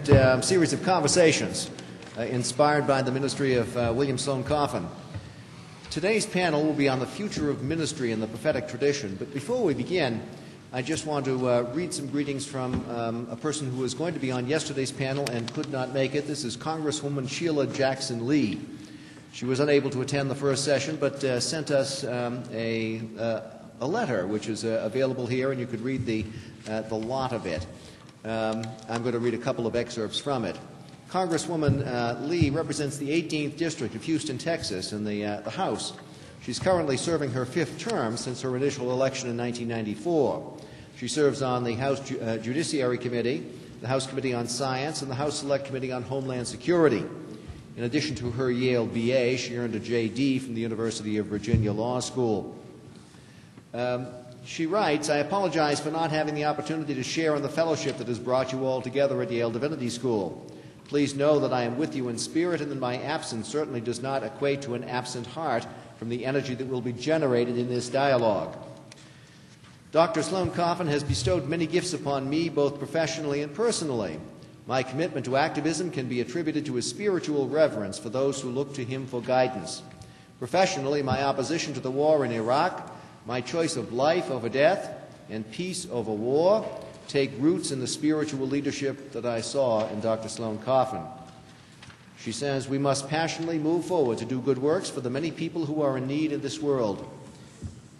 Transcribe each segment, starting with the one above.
second series of conversations inspired by the ministry of William Sloane Coffin. Today's panel will be on the future of ministry in the prophetic tradition. But before we begin, I just want to read some greetings from a person who was going to be on yesterday's panel and could not make it. This is Congresswoman Sheila Jackson Lee. She was unable to attend the first session, but sent us a letter, which is available here, and you could read the lot of it. I'm going to read a couple of excerpts from it. Congresswoman Lee represents the 18th District of Houston, Texas, in the House. She's currently serving her 5th term since her initial election in 1994. She serves on the House Judiciary Committee, the House Committee on Science, and the House Select Committee on Homeland Security. In addition to her Yale BA, she earned a JD from the University of Virginia Law School. She writes, I apologize for not having the opportunity to share in the fellowship that has brought you all together at Yale Divinity School. Please know that I am with you in spirit, and that my absence certainly does not equate to an absent heart from the energy that will be generated in this dialogue. Dr. Sloane Coffin has bestowed many gifts upon me, both professionally and personally. My commitment to activism can be attributed to his spiritual reverence for those who look to him for guidance. Professionally, my opposition to the war in Iraq, my choice of life over death and peace over war take roots in the spiritual leadership that I saw in Dr. Sloane Coffin. She says, we must passionately move forward to do good works for the many people who are in need in this world.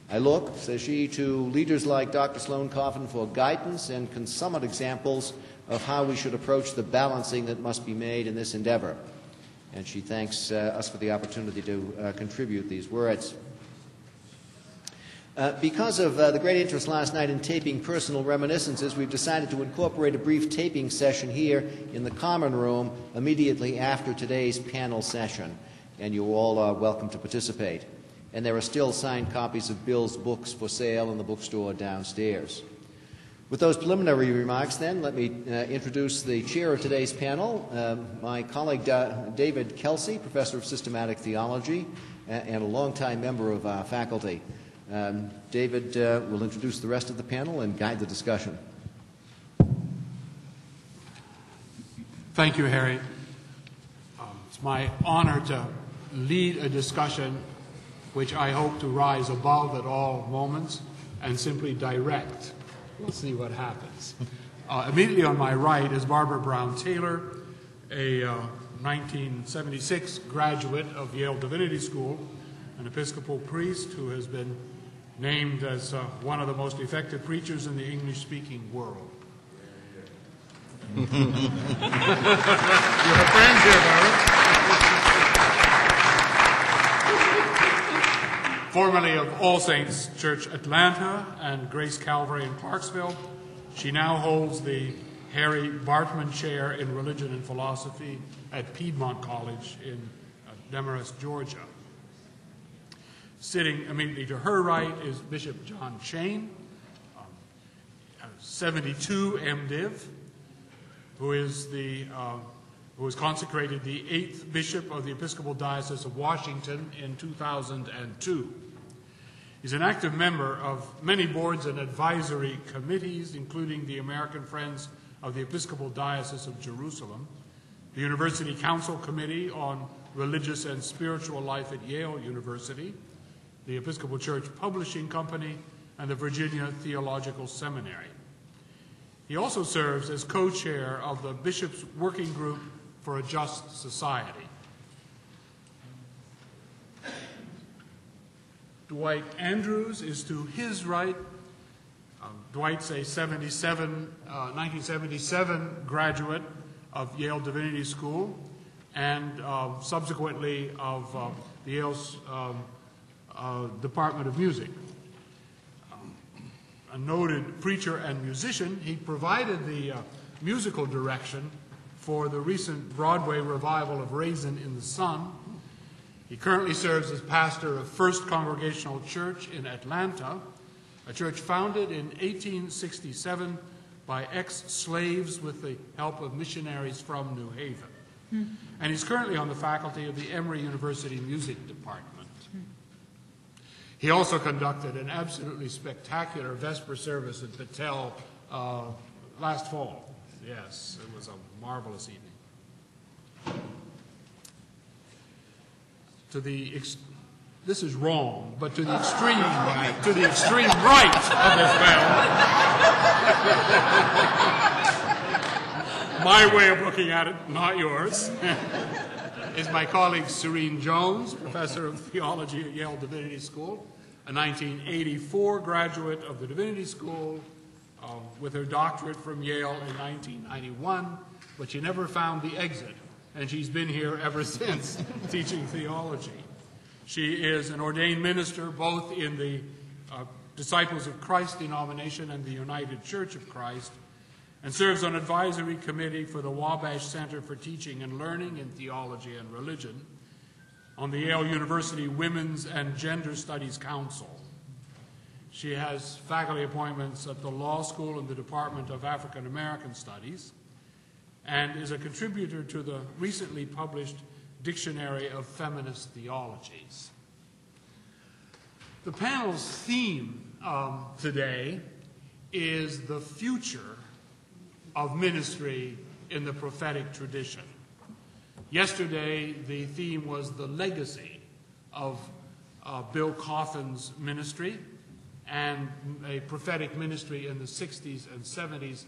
I look, says she, to leaders like Dr. Sloane Coffin for guidance and consummate examples of how we should approach the balancing that must be made in this endeavor. And she thanks us for the opportunity to contribute these words. Because of the great interest last night in taping personal reminiscences, we've decided to incorporate a brief taping session here in the common room immediately after today's panel session. And you all are welcome to participate. And there are still signed copies of Bill's books for sale in the bookstore downstairs. With those preliminary remarks, then, let me introduce the chair of today's panel, my colleague David Kelsey, professor of systematic theology and a longtime member of our faculty. David will introduce the rest of the panel and guide the discussion. Thank you, Harry. It's my honor to lead a discussion which I hope to rise above at all moments and simply direct. We'll see what happens. Immediately on my right is Barbara Brown Taylor, a 1976 graduate of Yale Divinity School, an Episcopal priest who has been named as one of the most effective preachers in the English-speaking world. You have friends here, Barbara. Formerly of All Saints Church Atlanta and Grace Calvary in Clarksville, she now holds the Harry Bartman Chair in Religion and Philosophy at Piedmont College in Demarest, Georgia. Sitting immediately to her right is Bishop John Chane, 72 MDiv, who was consecrated the 8th Bishop of the Episcopal Diocese of Washington in 2002. He's an active member of many boards and advisory committees, including the American Friends of the Episcopal Diocese of Jerusalem, the University Council Committee on Religious and Spiritual Life at Yale University, the Episcopal Church Publishing Company, and the Virginia Theological Seminary. He also serves as co-chair of the Bishops' Working Group for a Just Society. Dwight Andrews is to his right. Dwight's a 1977 graduate of Yale Divinity School and subsequently of Yale's Department of Music. A noted preacher and musician, he provided the musical direction for the recent Broadway revival of Raisin in the Sun. He currently serves as pastor of First Congregational Church in Atlanta, a church founded in 1867 by ex-slaves with the help of missionaries from New Haven. And he's currently on the faculty of the Emory University Music Department. He also conducted an absolutely spectacular Vesper service at Battelle last fall. Yes, it was a marvelous evening. This is wrong, but to the extreme right, to the extreme right of this panel, my way of looking at it, not yours, is my colleague Serene Jones, professor of theology at Yale Divinity School, a 1984 graduate of the Divinity School, with her doctorate from Yale in 1991, but she never found the exit, and she's been here ever since teaching theology. She is an ordained minister both in the Disciples of Christ denomination and the United Church of Christ, and serves on advisory committee for the Wabash Center for Teaching and Learning in Theology and Religion, on the Yale University Women's and Gender Studies Council. She has faculty appointments at the Law School and the Department of African American Studies, and is a contributor to the recently published Dictionary of Feminist Theologies. The panel's theme today is the future of ministry in the prophetic tradition. Yesterday, the theme was the legacy of Bill Coffin's ministry and a prophetic ministry in the 60s and 70s.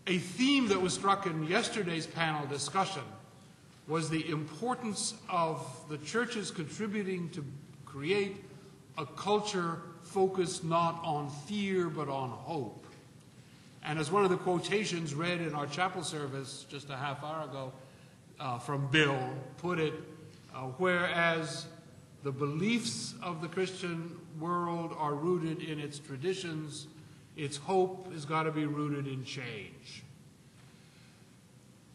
A theme that was struck in yesterday's panel discussion was the importance of the churches contributing to create a culture focused not on fear but on hope. And as one of the quotations read in our chapel service just a half hour ago from Bill put it, whereas the beliefs of the Christian world are rooted in its traditions, its hope has got to be rooted in change.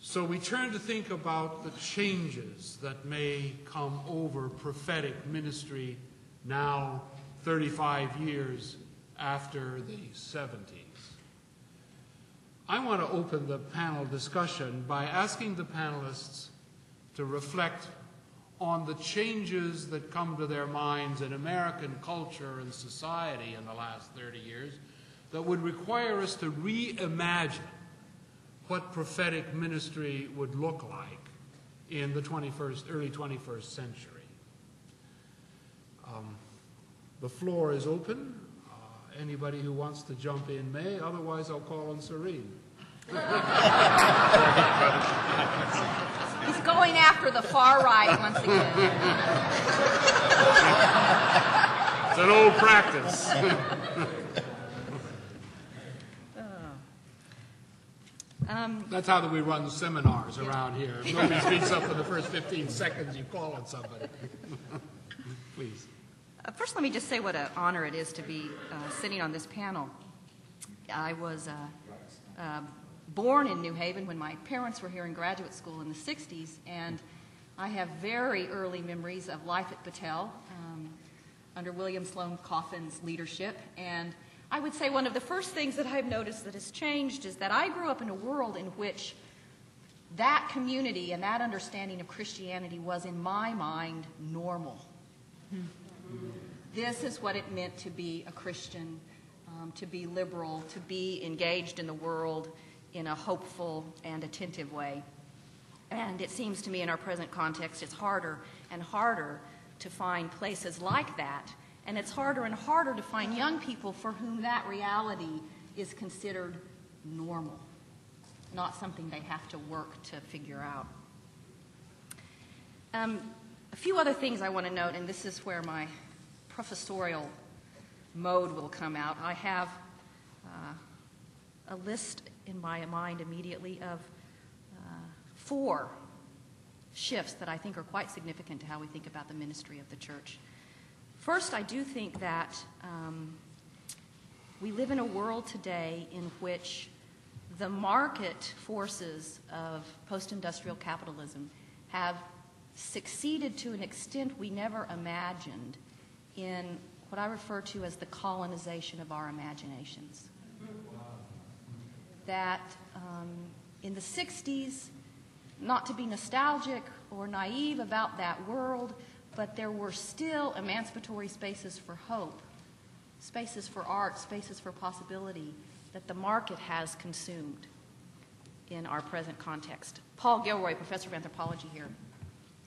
So we turn to think about the changes that may come over prophetic ministry now 35 years after the 70s. I want to open the panel discussion by asking the panelists to reflect on the changes that come to their minds in American culture and society in the last 30 years that would require us to reimagine what prophetic ministry would look like in the early 21st century. The floor is open. Anybody who wants to jump in may, otherwise I'll call on Serene. He's going after the far right once again. It's an old practice. That's how we run seminars around here. Nobody speaks up for the first 15 seconds you call on somebody. Please. First, let me just say what an honor it is to be sitting on this panel. I was born in New Haven when my parents were here in graduate school in the 60s, and I have very early memories of life at Battelle under William Sloane Coffin's leadership. And I would say one of the first things that I've noticed that has changed is that I grew up in a world in which that community and that understanding of Christianity was, in my mind, normal. This is what it meant to be a Christian, to be liberal, to be engaged in the world in a hopeful and attentive way. And it seems to me in our present context it's harder and harder to find places like that. And it's harder and harder to find young people for whom that reality is considered normal, not something they have to work to figure out. A few other things I want to note, and this is where my professorial mode will come out. I have a list in my mind immediately of 4 shifts that I think are quite significant to how we think about the ministry of the church. First, I do think that we live in a world today in which the market forces of post-industrial capitalism have succeeded to an extent we never imagined in what I refer to as the colonization of our imaginations. That in the 60s, not to be nostalgic or naive about that world, but there were still emancipatory spaces for hope, spaces for art, spaces for possibility that the market has consumed. in our present context. Paul Gilroy, professor of anthropology here,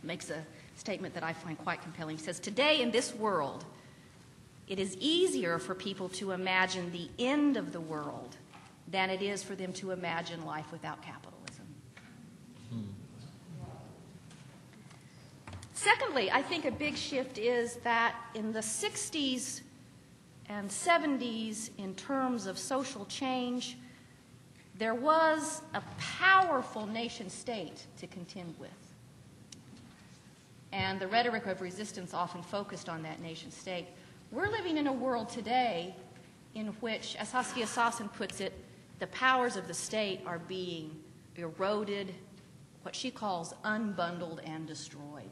makes a statement that I find quite compelling. He says, "Today in this world, it is easier for people to imagine the end of the world than it is for them to imagine life without capitalism." Secondly, I think a big shift is that in the 60s and 70s, in terms of social change, there was a powerful nation state to contend with. And the rhetoric of resistance often focused on that nation state. We're living in a world today in which, as Saskia Sassen puts it, the powers of the state are being eroded, what she calls unbundled and destroyed.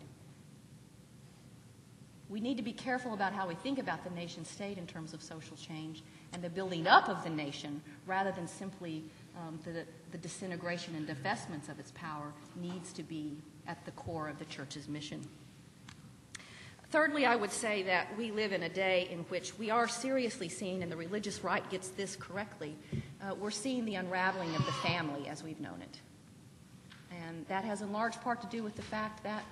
We need to be careful about how we think about the nation state in terms of social change and the building up of the nation, rather than simply the disintegration and divestments of its power needs to be at the core of the church's mission. Thirdly, I would say that we live in a day in which we are seriously seeing, and the religious right gets this correctly, we're seeing the unraveling of the family as we've known it. And that has in large part to do with the fact that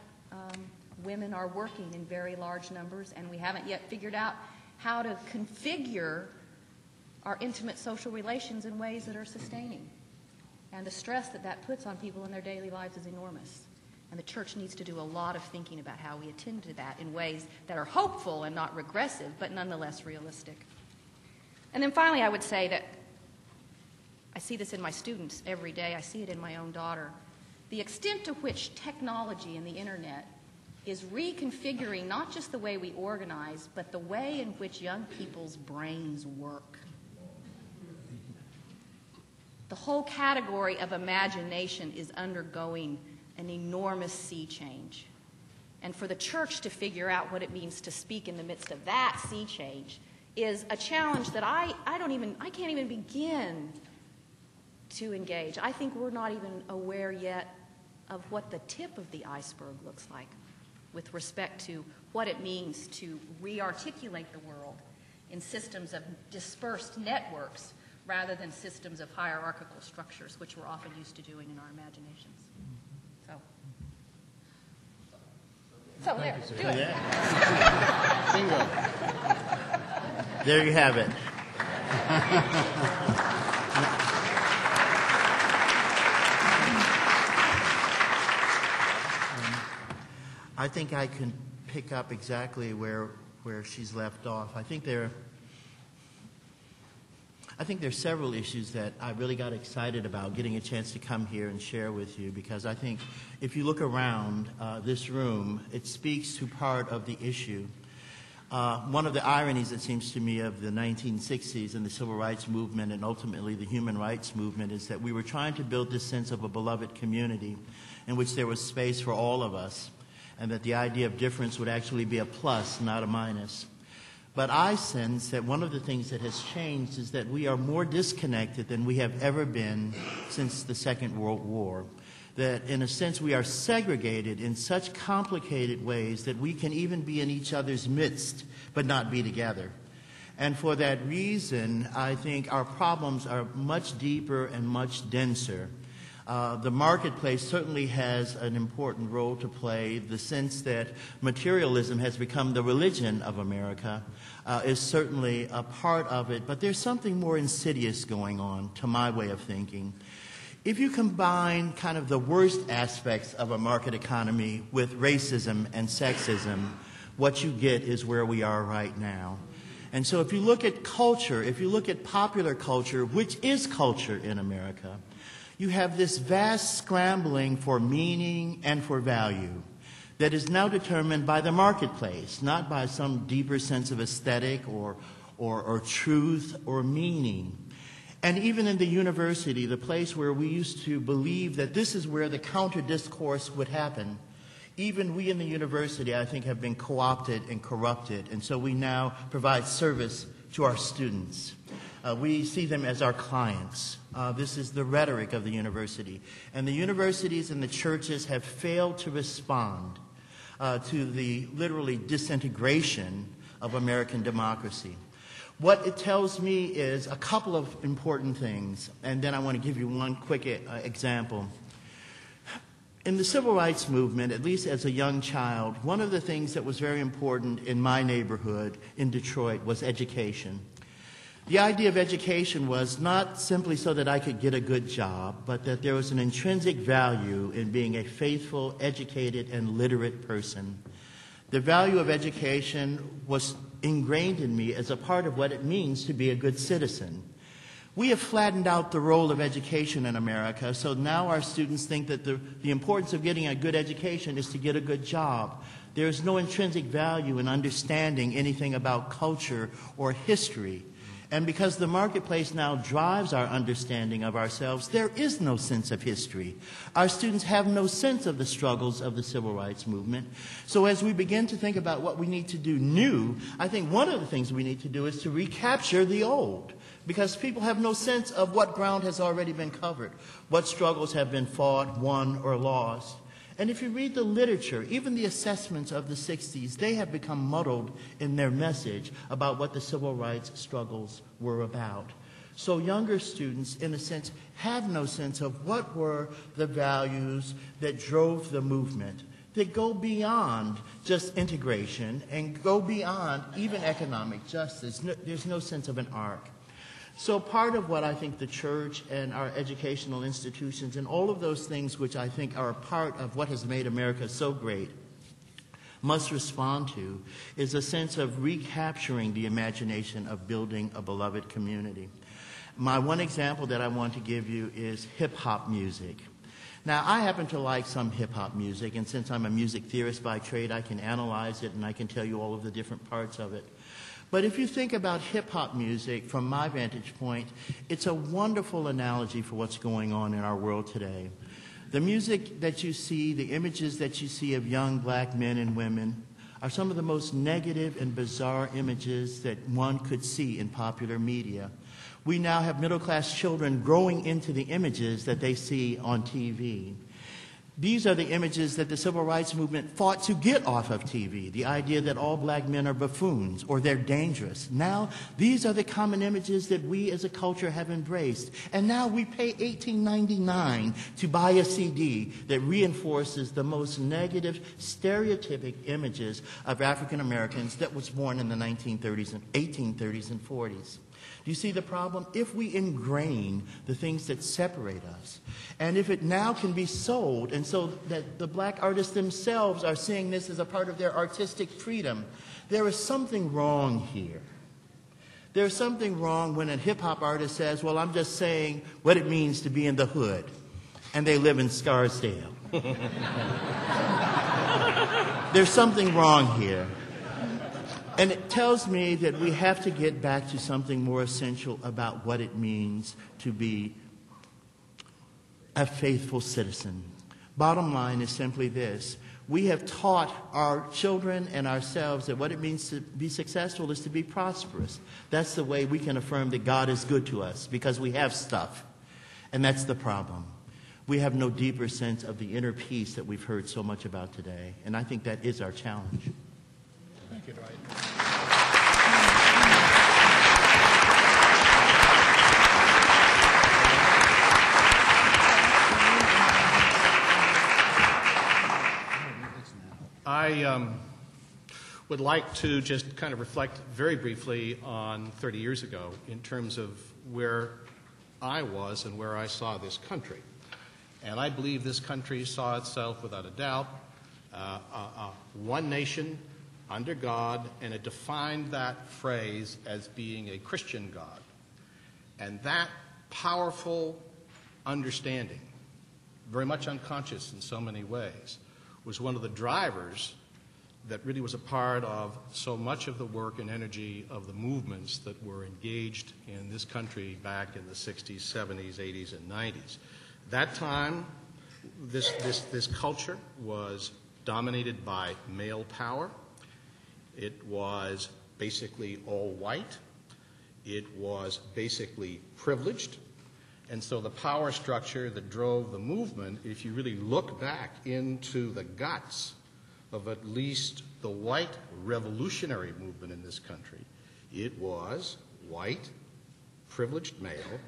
women are working in very large numbers, and we haven't yet figured out how to configure our intimate social relations in ways that are sustaining. And the stress that that puts on people in their daily lives is enormous. And the church needs to do a lot of thinking about how we attend to that in ways that are hopeful and not regressive, but nonetheless realistic. And then finally, I would say that I see this in my students every day. I see it in my own daughter. The extent to which technology and the internet is reconfiguring not just the way we organize, but the way in which young people's brains work. The whole category of imagination is undergoing an enormous sea change. And for the church to figure out what it means to speak in the midst of that sea change is a challenge that I can't even begin to engage. I think we're not even aware yet of what the tip of the iceberg looks like with respect to what it means to re-articulate the world in systems of dispersed networks rather than systems of hierarchical structures, which we're often used to doing in our imaginations. So there, do it. Yeah. Bingo. There you have it. I think I can pick up exactly where she's left off. I think there are several issues that I really got excited about getting a chance to come here and share with you, because I think if you look around this room, it speaks to part of the issue. One of the ironies, it seems to me, of the 1960s and the civil rights movement and ultimately the human rights movement is that we were trying to build this sense of a beloved community in which there was space for all of us, and that the idea of difference would actually be a plus, not a minus. But I sense that one of the things that has changed is that we are more disconnected than we have ever been since the Second World War. That, in a sense, we are segregated in such complicated ways that we can even be in each other's midst but not be together. And for that reason, I think our problems are much deeper and much denser. The marketplace certainly has an important role to play. The sense that materialism has become the religion of America is certainly a part of it, but there's something more insidious going on, to my way of thinking. If you combine kind of the worst aspects of a market economy with racism and sexism, what you get is where we are right now. And so if you look at culture, if you look at popular culture, which is culture in America, you have this vast scrambling for meaning and for value that is now determined by the marketplace, not by some deeper sense of aesthetic or truth or meaning. And even in the university, the place where we used to believe that this is where the counter-discourse would happen, even we in the university, I think, have been co-opted and corrupted. And so we now provide service to our students. We see them as our clients. This is the rhetoric of the university. And the universities and the churches have failed to respond to the literally disintegration of American democracy. What it tells me is a couple of important things, and then I want to give you one quick example. In the civil rights movement, at least as a young child, one of the things that was very important in my neighborhood in Detroit was education. The idea of education was not simply so that I could get a good job, but that there was an intrinsic value in being a faithful, educated, and literate person. The value of education was ingrained in me as a part of what it means to be a good citizen. We have flattened out the role of education in America, so now our students think that the importance of getting a good education is to get a good job. There is no intrinsic value in understanding anything about culture or history. And because the marketplace now drives our understanding of ourselves, there is no sense of history. Our students have no sense of the struggles of the civil rights movement. So as we begin to think about what we need to do new, I think one of the things we need to do is to recapture the old. Because people have no sense of what ground has already been covered, what struggles have been fought, won, or lost. And if you read the literature, even the assessments of the 60s, they have become muddled in their message about what the civil rights struggles were about. So younger students, in a sense, have no sense of what were the values that drove the movement, that go beyond just integration and go beyond even economic justice. There's no sense of an arc. So part of what I think the church and our educational institutions and all of those things which I think are a part of what has made America so great must respond to is a sense of recapturing the imagination of building a beloved community. My one example that I want to give you is hip-hop music. Now, I happen to like some hip-hop music, and since I'm a music theorist by trade, I can analyze it and I can tell you all of the different parts of it. But if you think about hip-hop music from my vantage point, it's a wonderful analogy for what's going on in our world today. The music that you see, the images that you see of young black men and women are some of the most negative and bizarre images that one could see in popular media. We now have middle-class children growing into the images that they see on TV. These are the images that the civil rights movement fought to get off of TV, the idea that all black men are buffoons or they're dangerous. Now, these are the common images that we as a culture have embraced. And now we pay $18.99 to buy a CD that reinforces the most negative, stereotypic images of African Americans that was born in the 1830s and 40s. Do you see the problem? If we ingrain the things that separate us, and if it now can be sold, and so that the black artists themselves are seeing this as a part of their artistic freedom, there is something wrong here. There's something wrong when a hip-hop artist says, well, I'm just saying what it means to be in the hood, and they live in Scarsdale. There's something wrong here. And it tells me that we have to get back to something more essential about what it means to be a faithful citizen. Bottom line is simply this. We have taught our children and ourselves that what it means to be successful is to be prosperous. That's the way we can affirm that God is good to us, because we have stuff. And that's the problem. We have no deeper sense of the inner peace that we've heard so much about today. And I think that is our challenge. Thank you, Dwight. I would like to just kind of reflect very briefly on 30 years ago in terms of where I was and where I saw this country. And I believe this country saw itself, without a doubt, one nation under God, and it defined that phrase as being a Christian God. And that powerful understanding, very much unconscious in so many ways, was one of the drivers that really was a part of so much of the work and energy of the movements that were engaged in this country back in the 60s, 70s, 80s, and 90s. That time, this culture was dominated by male power. It was basically all white. It was basically privileged. And so the power structure that drove the movement, if you really look back into the guts of at least the white revolutionary movement in this country, It was white, privileged male,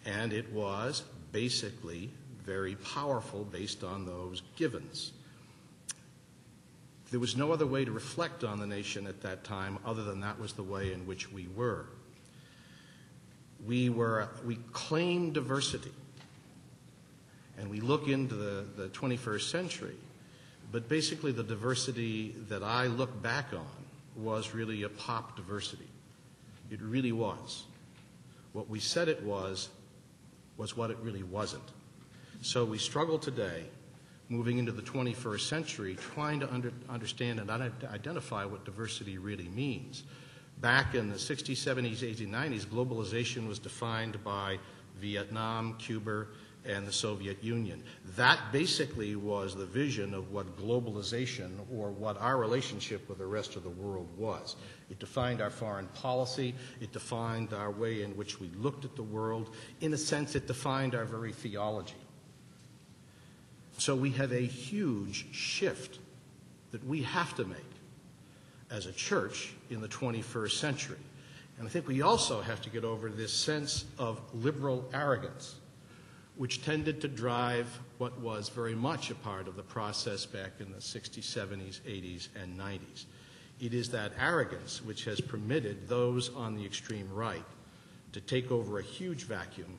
and it was basically very powerful based on those givens. There was no other way to reflect on the nation at that time other than that was the way in which we were. We claimed diversity, and we look into the 21st century, but basically the diversity that I look back on was really a pop diversity. It really was. What we said it was what it really wasn't. So we struggle today, moving into the 21st century, trying to understand and identify what diversity really means. Back in the 60s, 70s, 80s, 90s, globalization was defined by Vietnam, Cuba, and the Soviet Union. That basically was the vision of what globalization, or what our relationship with the rest of the world was. It defined our foreign policy. It defined our way in which we looked at the world. In a sense, it defined our very theology. So we have a huge shift that we have to make as a church in the 21st century. And I think we also have to get over this sense of liberal arrogance, which tended to drive what was very much a part of the process back in the 60s, 70s, 80s, and 90s. It is that arrogance which has permitted those on the extreme right to take over a huge vacuum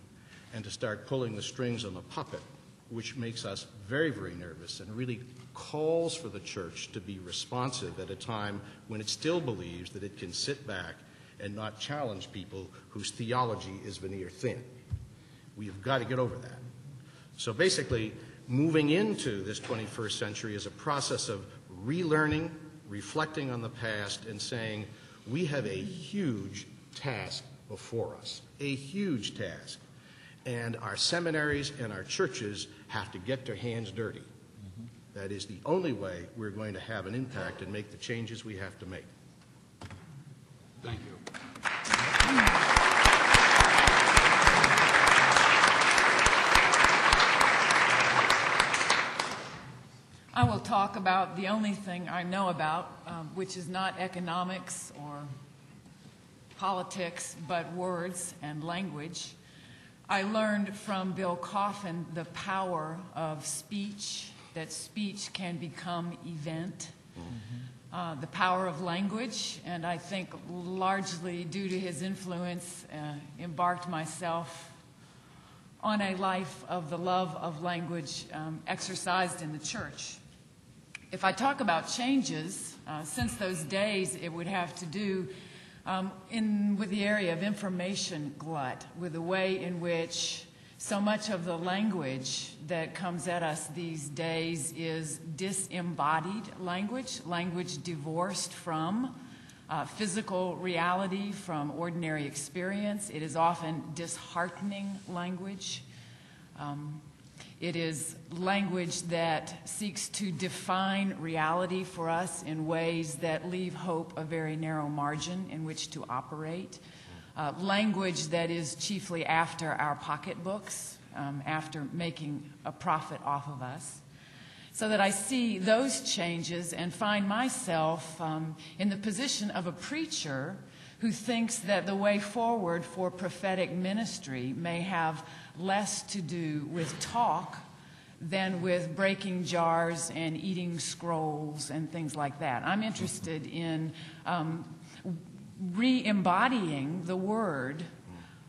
and to start pulling the strings on the puppet, which makes us very, very nervous and really calls for the church to be responsive at a time when it still believes that it can sit back and not challenge people whose theology is veneer thin. We've got to get over that. So basically, moving into this 21st century is a process of relearning, reflecting on the past, and saying, we have a huge task before us, a huge task. And our seminaries and our churches have to get their hands dirty. That is the only way we're going to have an impact and make the changes we have to make. Thank you. I will talk about the only thing I know about, which is not economics or politics, but words and language. I learned from Bill Coffin the power of speech, that speech can become event, the power of language, and I think largely due to his influence, embarked myself on a life of the love of language exercised in the church. If I talk about changes, since those days, it would have to do with the area of information glut, with the way in which so much of the language that comes at us these days is disembodied language, language divorced from physical reality, from ordinary experience. It is often disheartening language. It is language that seeks to define reality for us in ways that leave hope a very narrow margin in which to operate. Language that is chiefly after our pocketbooks, after making a profit off of us. So that I see those changes and find myself in the position of a preacher who thinks that the way forward for prophetic ministry may have less to do with talk than with breaking jars and eating scrolls and things like that. I'm interested in re-embodying the Word.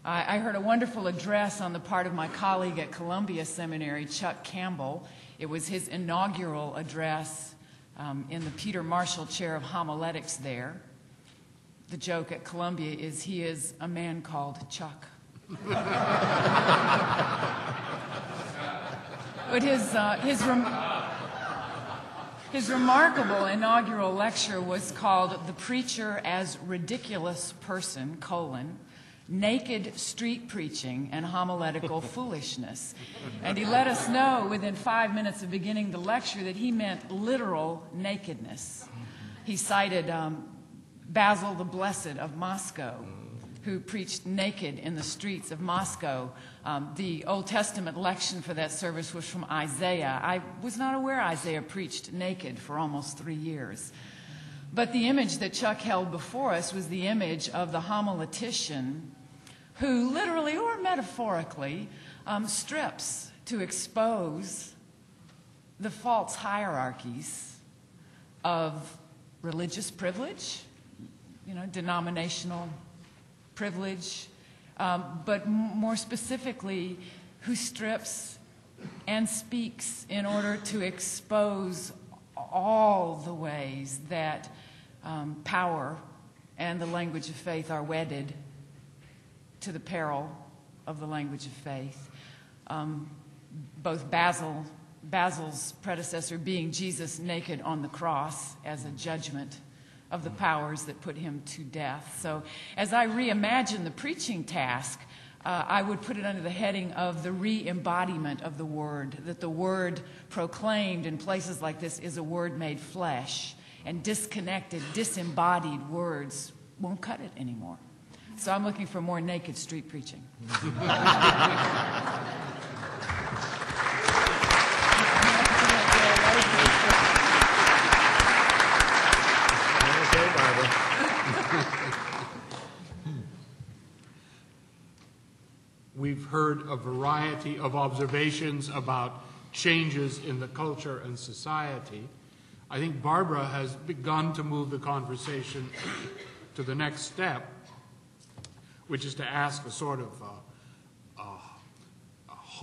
I heard a wonderful address on the part of my colleague at Columbia Seminary, Chuck Campbell. It was his inaugural address in the Peter Marshall Chair of Homiletics there. The joke at Columbia is he is a man called Chuck. But his remarkable inaugural lecture was called "The Preacher as Ridiculous Person, Naked Street Preaching and Homiletical Foolishness." And he let us know within 5 minutes of beginning the lecture that he meant literal nakedness. He cited Basil the Blessed of Moscow, who preached naked in the streets of Moscow. The Old Testament lection for that service was from Isaiah. I was not aware Isaiah preached naked for almost 3 years. But the image that Chuck held before us was the image of the homiletician who literally or metaphorically strips to expose the false hierarchies of religious privilege, denominational privilege, but more specifically, who strips and speaks in order to expose all the ways that power and the language of faith are wedded to the peril of the language of faith. Both Basil's predecessor being Jesus naked on the cross as a judgment of the powers that put him to death. So as I reimagine the preaching task, I would put it under the heading of the re-embodiment of the word, that the word proclaimed in places like this is a word made flesh, and disconnected, disembodied words won't cut it anymore. So I'm looking for more naked street preaching. We've heard a variety of observations about changes in the culture and society. I think Barbara has begun to move the conversation to the next step, which is to ask a sort of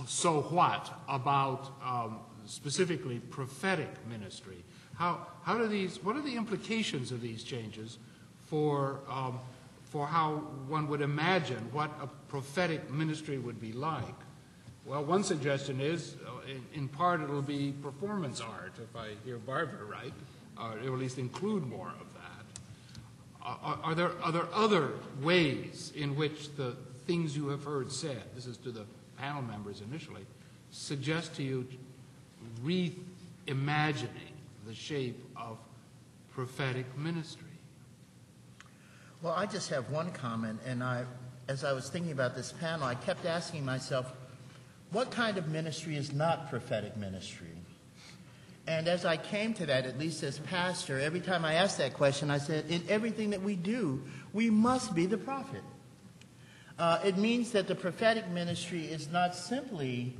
so what about specifically prophetic ministry? What are the implications of these changes for how one would imagine what a prophetic ministry would be like? Well, one suggestion is, in part, it'll be performance art, if I hear Barbara right, or at least include more of that. Are there other ways in which the things you have heard said, this is to the panel members initially, suggest to you reimagining the shape of prophetic ministry? Well, I just have one comment, and as I was thinking about this panel, I kept asking myself, what kind of ministry is not prophetic ministry? And as I came to that, at least as pastor, every time I asked that question, I said, in everything that we do, we must be the prophet. It means that the prophetic ministry is not simply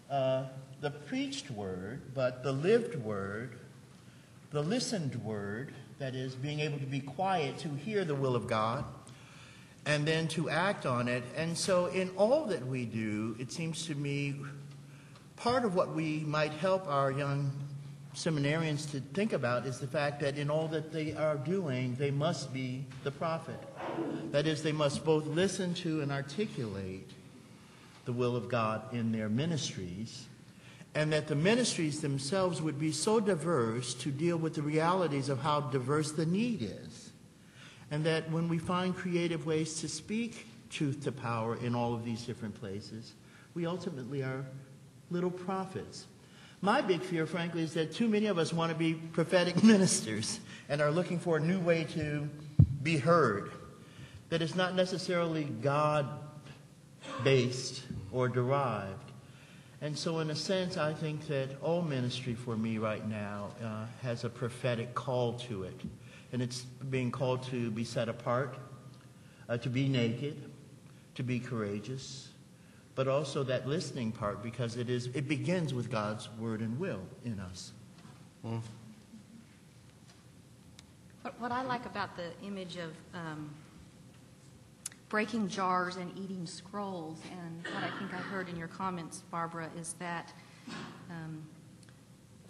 the preached word, but the lived word, the listened word, that is, being able to be quiet to hear the will of God, and then to act on it. And so in all that we do, it seems to me, part of what we might help our young seminarians to think about is the fact that in all that they are doing, they must be the prophet. That is, they must both listen to and articulate the will of God in their ministries, and that the ministries themselves would be so diverse to deal with the realities of how diverse the need is. And that when we find creative ways to speak truth to power in all of these different places, we ultimately are little prophets. My big fear, frankly, is that too many of us want to be prophetic ministers and are looking for a new way to be heard that is not necessarily God-based or derived. And so in a sense, I think that all ministry for me right now has a prophetic call to it. And it's being called to be set apart, to be naked, to be courageous, but also that listening part, because it begins with God's word and will in us. Mm. What I like about the image of breaking jars and eating scrolls, and what I think I heard in your comments, Barbara, is that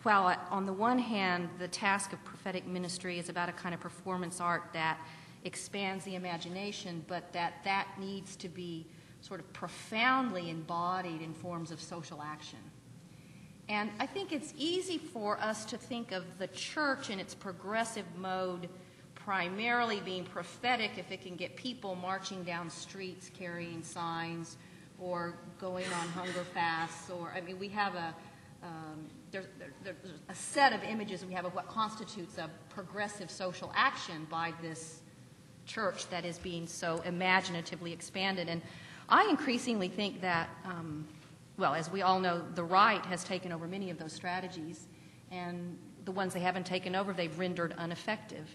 while on the one hand the task of prophetic ministry is about a kind of performance art that expands the imagination, but that needs to be sort of profoundly embodied in forms of social action. And I think it's easy for us to think of the church in its progressive mode primarily being prophetic if it can get people marching down streets carrying signs or going on hunger fasts, or, I mean, we have there's a set of images we have of what constitutes a progressive social action by this church that is being so imaginatively expanded. And I increasingly think that, well, as we all know, the right has taken over many of those strategies, and the ones they haven't taken over, they've rendered ineffective.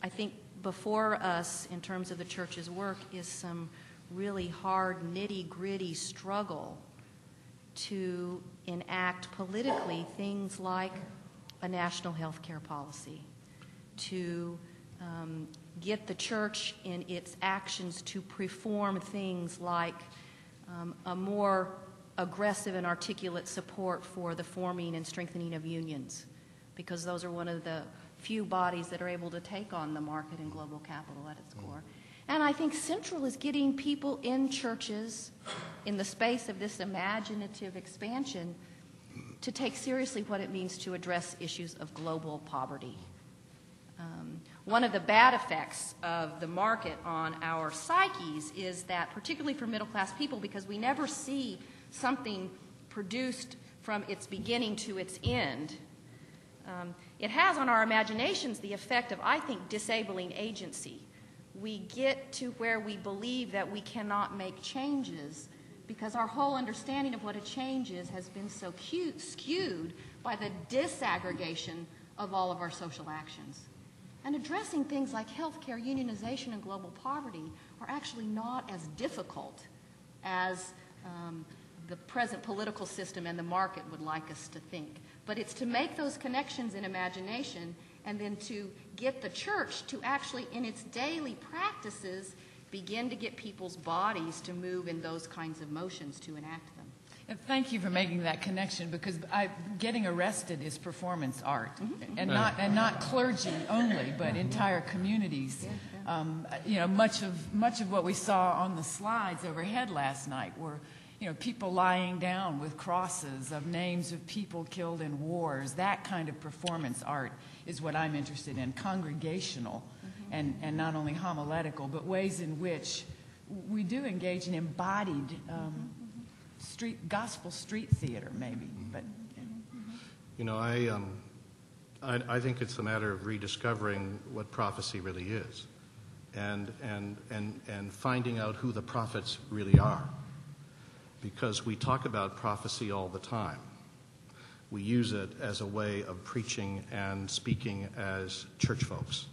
I think before us, in terms of the church's work, is some really hard, nitty-gritty struggle to enact politically things like a national health care policy, to get the church in its actions to perform things like a more aggressive and articulate support for the forming and strengthening of unions, because those are one of the few bodies that are able to take on the market and global capital at its core. And I think central is getting people in churches, in the space of this imaginative expansion, to take seriously what it means to address issues of global poverty. One of the bad effects of the market on our psyches is that, particularly for middle-class people, because we never see something produced from its beginning to its end, it has on our imaginations the effect of, I think, disabling agency. We get to where we believe that we cannot make changes because our whole understanding of what a change is has been so skewed by the disaggregation of all of our social actions. And addressing things like healthcare, unionization, and global poverty are actually not as difficult as the present political system and the market would like us to think. But it's to make those connections in imagination and then to get the church to actually, in its daily practices, begin to get people's bodies to move in those kinds of motions to enact them. And thank you for making that connection, because getting arrested is performance art, and not clergy only, but entire communities. Much of what we saw on the slides overhead last night were, people lying down with crosses of names of people killed in wars. That kind of performance art is what I'm interested in, congregational and not only homiletical, but ways in which we do engage in embodied gospel street theater, maybe. But I think it's a matter of rediscovering what prophecy really is, and finding out who the prophets really are. Because we talk about prophecy all the time. We use it as a way of preaching and speaking as church folks.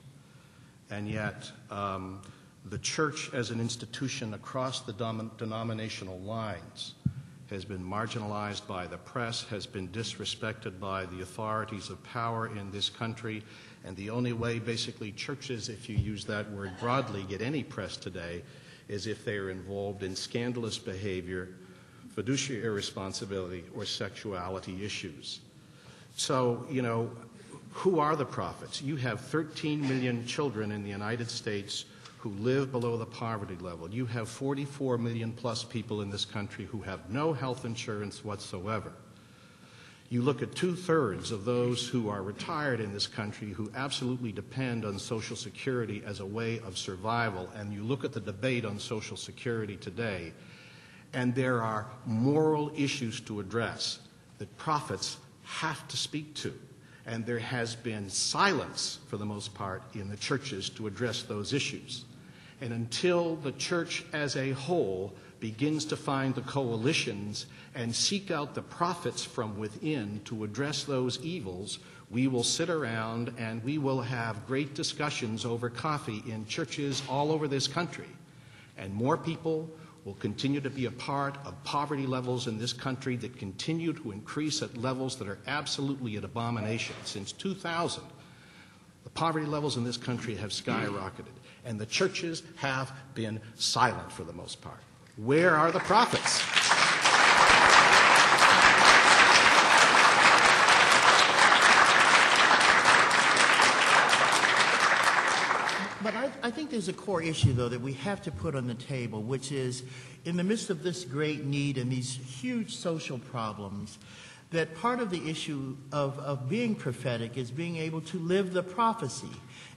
And yet, the church as an institution across the denominational lines has been marginalized by the press, has been disrespected by the authorities of power in this country, and the only way basically churches, if you use that word broadly, get any press today is if they are involved in scandalous behavior, fiduciary irresponsibility, or sexuality issues. So, who are the prophets? You have 13 million children in the United States who live below the poverty level. You have 44 million plus people in this country who have no health insurance whatsoever. You look at 2/3 of those who are retired in this country who absolutely depend on Social Security as a way of survival, and you look at the debate on Social Security today, and there are moral issues to address that prophets have to speak to. And there has been silence, for the most part, in the churches to address those issues. And until the church as a whole begins to find the coalitions and seek out the prophets from within to address those evils, we will sit around and we will have great discussions over coffee in churches all over this country. And more people will continue to be a part of poverty levels in this country that continue to increase at levels that are absolutely an abomination. Since 2000, the poverty levels in this country have skyrocketed, and the churches have been silent for the most part. Where are the prophets? But I think there's a core issue, though, that we have to put on the table, which is, in the midst of this great need and these huge social problems, that part of the issue of being prophetic is being able to live the prophecy.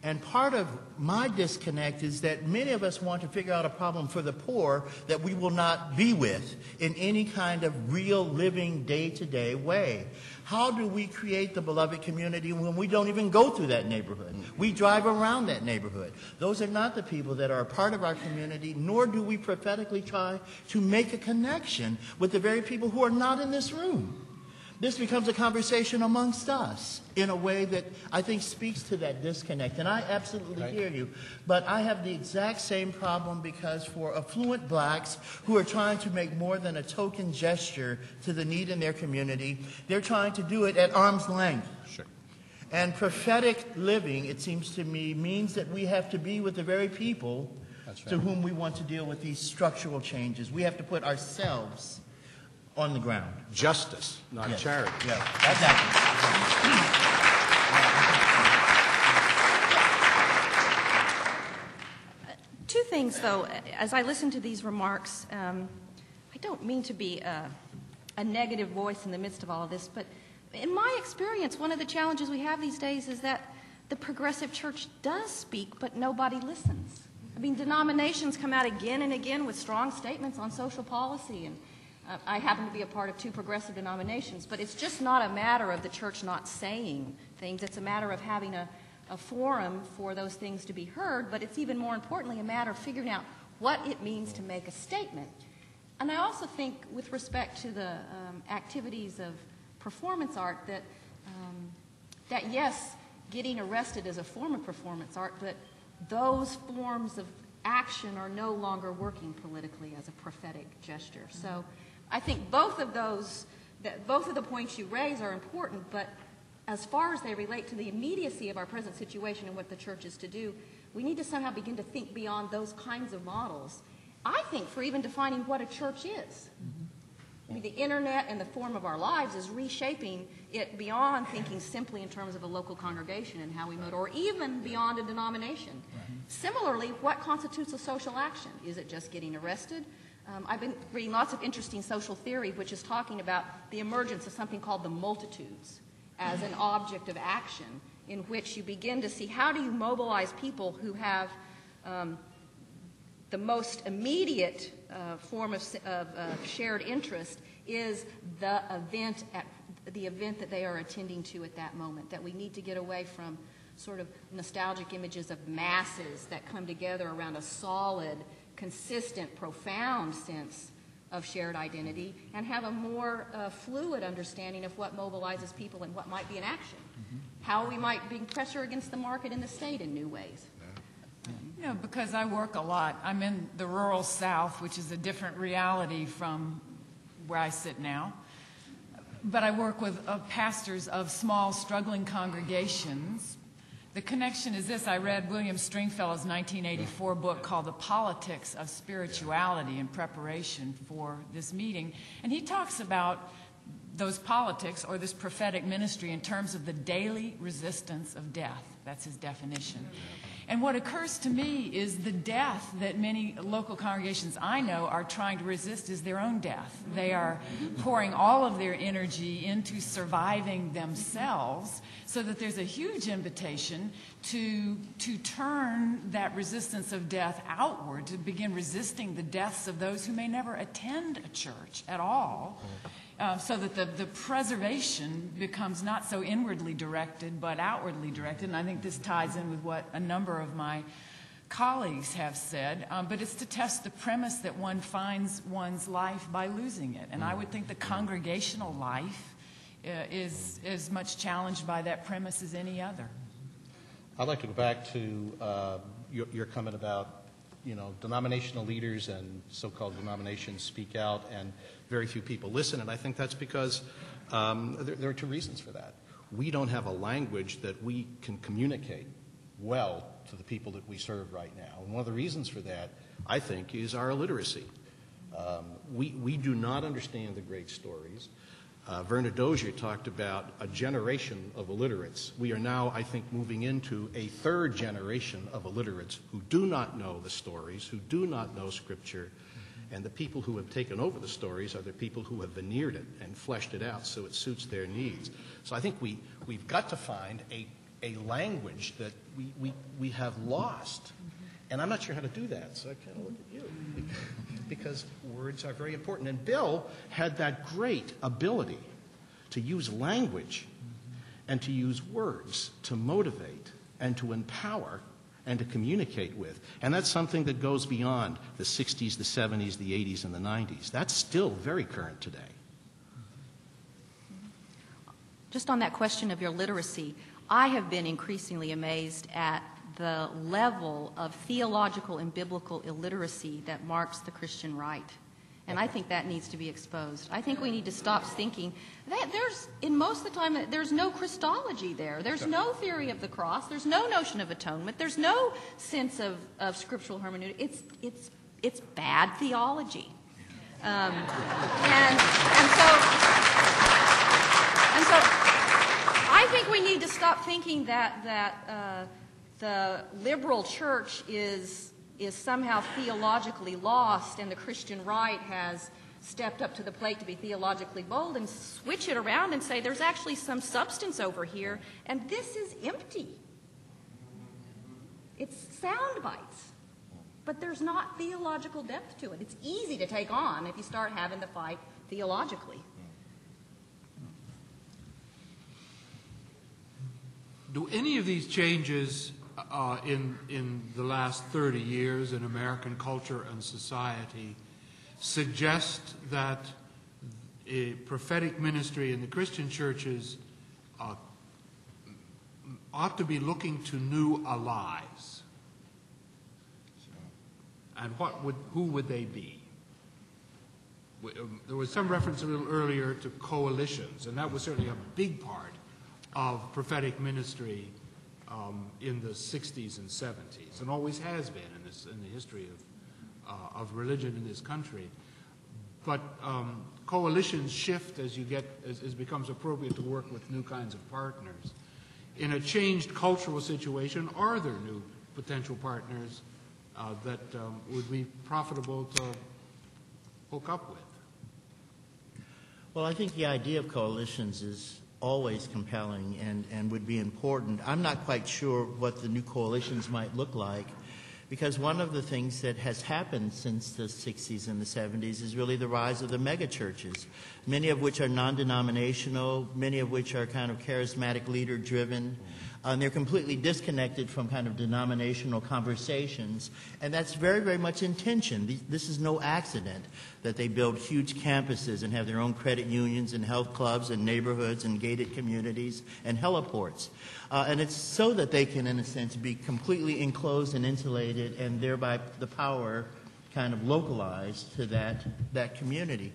And part of my disconnect is that many of us want to figure out a problem for the poor that we will not be with in any kind of real living day-to-day way. How do we create the beloved community when we don't even go through that neighborhood? We drive around that neighborhood. Those are not the people that are a part of our community, nor do we prophetically try to make a connection with the very people who are not in this room. this becomes a conversation amongst us in a way that I think speaks to that disconnect. And I absolutely hear you. But I have the exact same problem because for affluent blacks who are trying to make more than a token gesture to the need in their community, they're trying to do it at arm's length. Sure. And prophetic living, it seems to me, means that we have to be with the very people to whom we want to deal with these structural changes. We have to put ourselves on the ground. Justice, not charity. Yeah, exactly. Two things, though, as I listen to these remarks, I don't mean to be a negative voice in the midst of all of this, but in my experience, one of the challenges we have these days is that the progressive church does speak, but nobody listens. I mean, denominations come out again and again with strong statements on social policy, and I happen to be a part of two progressive denominations, but it's just not a matter of the church not saying things. It's a matter of having a forum for those things to be heard, but it's even more importantly a matter of figuring out what it means to make a statement. And I also think with respect to the activities of performance art that yes, getting arrested is a form of performance art, but those forms of action are no longer working politically as a prophetic gesture. So I think both of the points you raise are important, but as far as they relate to the immediacy of our present situation and what the church is to do, we need to somehow begin to think beyond those kinds of models. I think for even defining what a church is. I mean, the internet and the form of our lives is reshaping it beyond thinking simply in terms of a local congregation and how we move, or even beyond a denomination. Right. Similarly, what constitutes a social action? Is it just getting arrested? I've been reading lots of interesting social theory, which is talking about the emergence of something called the multitudes as an object of action, in which you begin to see how do you mobilize people who have the most immediate form of shared interest is the event that they are attending to at that moment, that we need to get away from sort of nostalgic images of masses that come together around a solid, consistent, profound sense of shared identity and have a more fluid understanding of what mobilizes people and what might be an action. How we might bring pressure against the market and the state in new ways. You know, because I work a lot. I'm in the rural South, which is a different reality from where I sit now. But I work with pastors of small, struggling congregations. The connection is this. I read William Stringfellow's 1984 book called The Politics of Spirituality in preparation for this meeting. And he talks about those politics or this prophetic ministry in terms of the daily resistance of death. That's his definition. And what occurs to me is the death that many local congregations I know are trying to resist is their own death. They are pouring all of their energy into surviving themselves, so that there's a huge invitation to turn that resistance of death outward, to begin resisting the deaths of those who may never attend a church at all. So that the preservation becomes not so inwardly directed, but outwardly directed. And I think this ties in with what a number of my colleagues have said. But it's to test the premise that one finds one's life by losing it. And I would think the congregational life is as much challenged by that premise as any other. I'd like to go back to your comment about, denominational leaders and so-called denominations speak out and very few people listen, and I think that's because there are two reasons for that. We don't have a language that we can communicate well to the people that we serve right now, and one of the reasons for that, I think, is our illiteracy. We do not understand the great stories. Verna Dozier talked about a generation of illiterates. We are now, I think, moving into a third generation of illiterates who do not know the stories, who do not know Scripture, and the people who have taken over the stories are the people who have veneered it and fleshed it out so it suits their needs. So I think we've got to find a language that we have lost. And I'm not sure how to do that, so I kind of look at you. Because words are very important. And Bill had that great ability to use language and to use words to motivate and to empower and to communicate with. And that's something that goes beyond the 60s, the 70s, the 80s, and the 90s. That's still very current today. Just on that question of your literacy, I have been increasingly amazed at the level of theological and biblical illiteracy that marks the Christian right. And I think that needs to be exposed. I think we need to stop thinking that in most of the time, there's no Christology there. There's no theory of the cross. There's no notion of atonement. There's no sense of scriptural hermeneutic. It's bad theology. And so I think we need to stop thinking that the liberal church is somehow theologically lost, and the Christian right has stepped up to the plate to be theologically bold, and switch it around and say there's actually some substance over here, and this is empty. It's sound bites, but there's not theological depth to it. It's easy to take on if you start having the fight theologically. Do any of these changes in the last 30 years in American culture and society suggest that a prophetic ministry in the Christian churches ought to be looking to new allies? And who would they be? There was some reference a little earlier to coalitions, and that was certainly a big part of prophetic ministry in the 60s and 70s, and always has been in the history of religion in this country. But coalitions shift as it becomes appropriate to work with new kinds of partners. In a changed cultural situation, are there new potential partners that would be profitable to hook up with? Well, I think the idea of coalitions is always compelling and would be important. I'm not quite sure what the new coalitions might look like, because one of the things that has happened since the 60s and the 70s is really the rise of the megachurches, many of which are non-denominational, many of which are kind of charismatic leader-driven, and they're completely disconnected from kind of denominational conversations, and that's very, very much in tension. This is no accident that they build huge campuses and have their own credit unions and health clubs and neighborhoods and gated communities and heliports. And it's so that they can, in a sense, be completely enclosed and insulated, and thereby the power kind of localized to that community.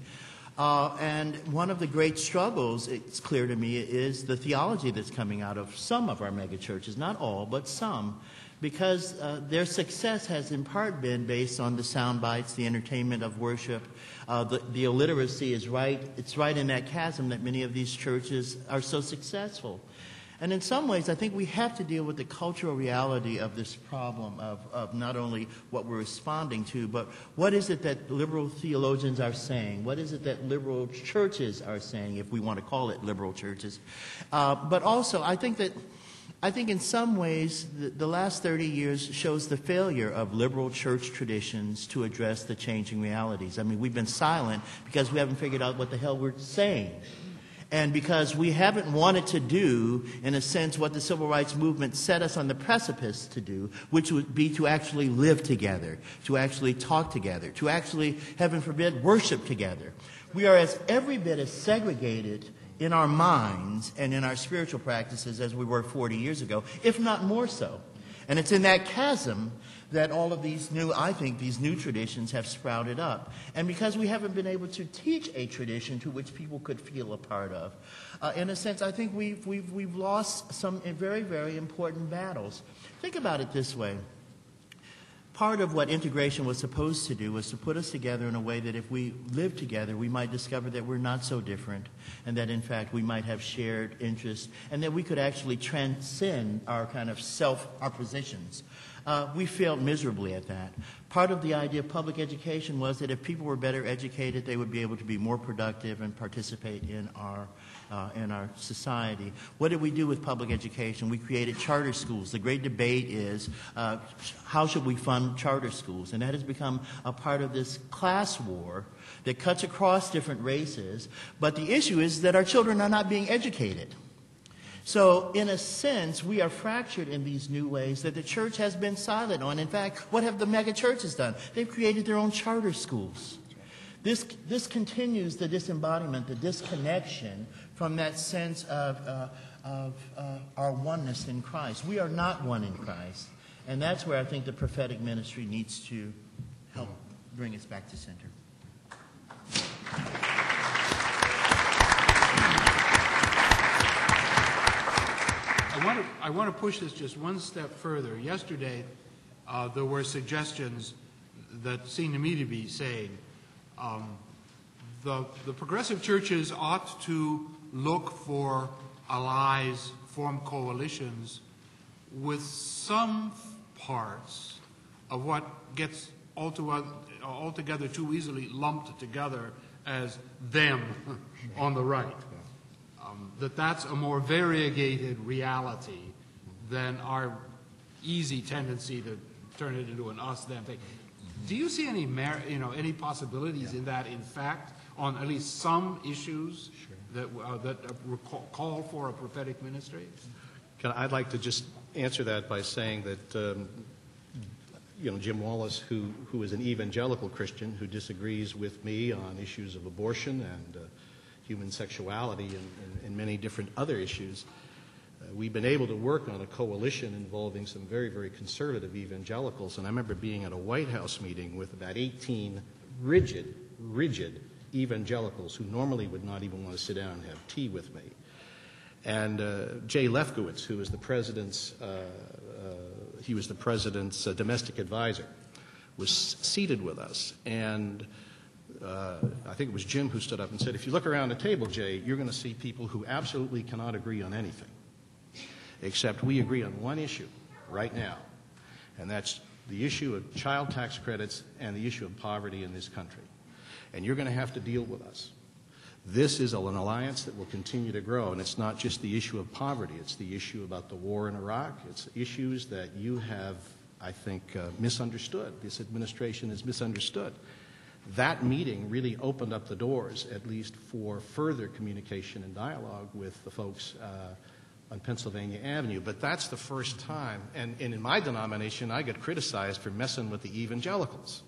And one of the great struggles, it's clear to me, is the theology that's coming out of some of our megachurches, not all, but some, because their success has in part been based on the sound bites, the entertainment of worship. The illiteracy is right. It's right in that chasm that many of these churches are so successful. And in some ways, I think we have to deal with the cultural reality of this problem of not only what we're responding to, but what is it that liberal theologians are saying? What is it that liberal churches are saying, if we want to call it liberal churches? But also, I think in some ways, the last 30 years shows the failure of liberal church traditions to address the changing realities. I mean, we've been silent because we haven't figured out what the hell we're saying. And because we haven't wanted to do, in a sense, what the civil rights movement set us on the precipice to do, which would be to actually live together, to actually talk together, to actually, heaven forbid, worship together. We are every bit as segregated in our minds and in our spiritual practices as we were 40 years ago, if not more so. And it's in that chasm that all of these these new traditions have sprouted up. And because we haven't been able to teach a tradition to which people could feel a part of, in a sense, I think we've lost some very, very important battles. Think about it this way. Part of what integration was supposed to do was to put us together in a way that if we live together, we might discover that we're not so different, and that, in fact, we might have shared interests, and that we could actually transcend our kind of our positions. We failed miserably at that. Part of the idea of public education was that if people were better educated, they would be able to be more productive and participate in our society. What did we do with public education? We created charter schools. The great debate is how should we fund charter schools? And that has become a part of this class war that cuts across different races. But the issue is that our children are not being educated. So, in a sense, we are fractured in these new ways that the church has been silent on. In fact, what have the mega churches done? They've created their own charter schools. This continues the disembodiment, the disconnection from that sense of our oneness in Christ. We are not one in Christ. And that's where I think the prophetic ministry needs to help bring us back to center. I want to push this just one step further. Yesterday, there were suggestions that seemed to me to be saying the progressive churches ought to look for allies, form coalitions with some parts of what gets altogether too easily lumped together as them on the right. That's a more variegated reality than our easy tendency to turn it into an us-them thing. Do you see any possibilities in that, in fact, on at least some issues that call for a prophetic ministry? I'd like to just answer that by saying that Jim Wallace, who is an evangelical Christian who disagrees with me on issues of abortion and human sexuality and many different other issues, we've been able to work on a coalition involving some very, very conservative evangelicals. And I remember being at a White House meeting with about 18 rigid evangelicals who normally would not even want to sit down and have tea with me. And Jay Lefkowitz, who was the president's domestic advisor, was seated with us. And I think it was Jim who stood up and said, if you look around the table, Jay, you're going to see people who absolutely cannot agree on anything, except we agree on one issue right now, and that's the issue of child tax credits and the issue of poverty in this country. And you're going to have to deal with us. This is an alliance that will continue to grow, and it's not just the issue of poverty. It's the issue about the war in Iraq. It's issues that you have, I think, misunderstood. This administration has misunderstood. That meeting really opened up the doors, at least for further communication and dialogue with the folks on Pennsylvania Avenue. But that's the first time, and in my denomination, I get criticized for messing with the evangelicals.